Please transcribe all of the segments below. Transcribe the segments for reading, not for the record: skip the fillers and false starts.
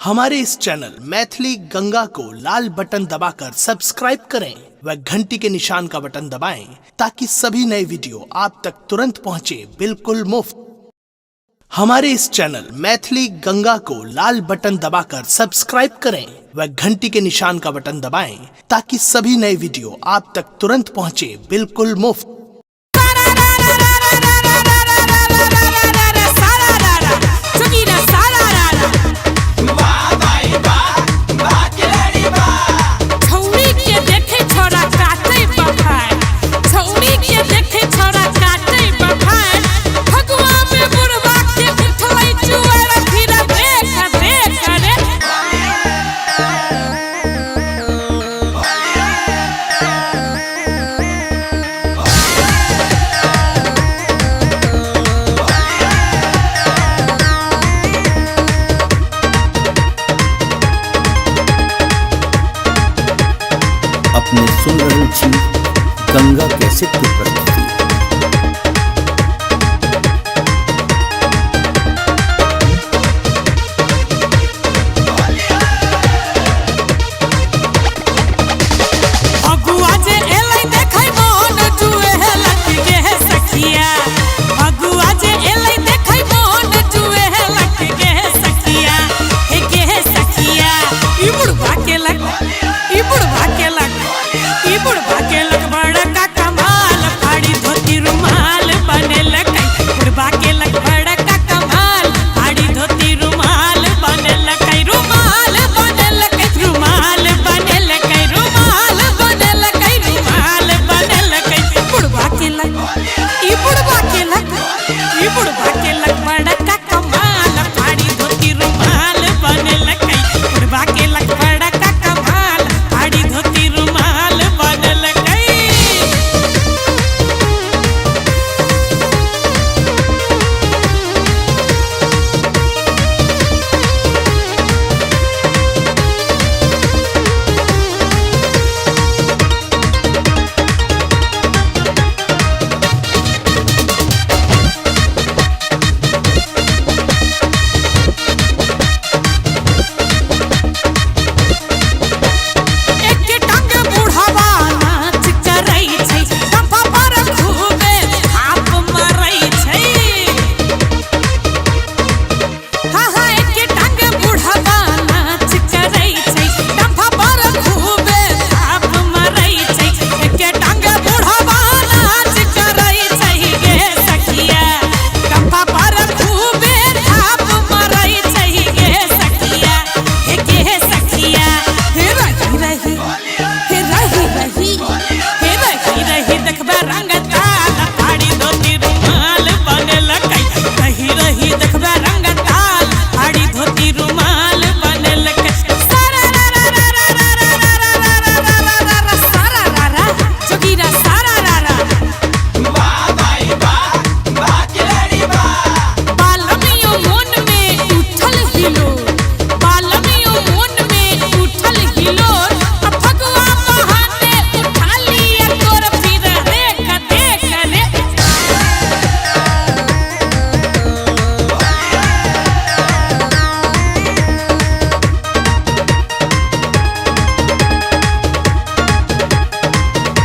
हमारे इस चैनल मैथिली गंगा को लाल बटन दबाकर सब्सक्राइब करें व घंटी के निशान का बटन दबाएं ताकि सभी नए वीडियो आप तक तुरंत पहुंचे बिल्कुल मुफ्त। हमारे इस चैनल मैथिली गंगा को लाल बटन दबाकर सब्सक्राइब करें व घंटी के निशान का बटन दबाएं ताकि सभी नए वीडियो आप तक तुरंत पहुंचे बिल्कुल मुफ्त। अपने सुन रहे छी गंगा कैसे की प्रस्तुति।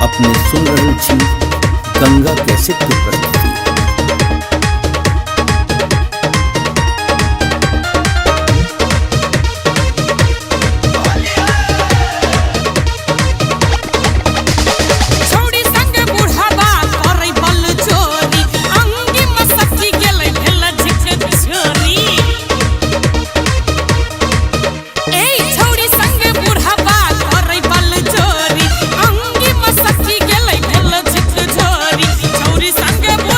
अपने सुन रहे छी गंगा कैसे की प्रस्तुति। संग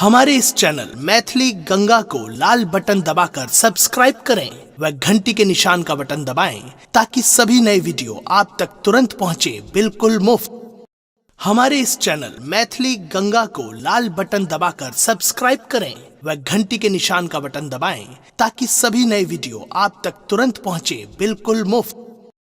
हमारे इस चैनल मैथिली गंगा को लाल बटन दबाकर सब्सक्राइब करें व घंटी के निशान का बटन दबाएं ताकि सभी नए वीडियो आप तक तुरंत पहुंचे बिल्कुल मुफ्त। हमारे इस चैनल मैथिली गंगा को लाल बटन दबाकर सब्सक्राइब करें व घंटी के निशान का बटन दबाएं ताकि सभी नए वीडियो आप तक तुरंत पहुंचे बिल्कुल मुफ्त।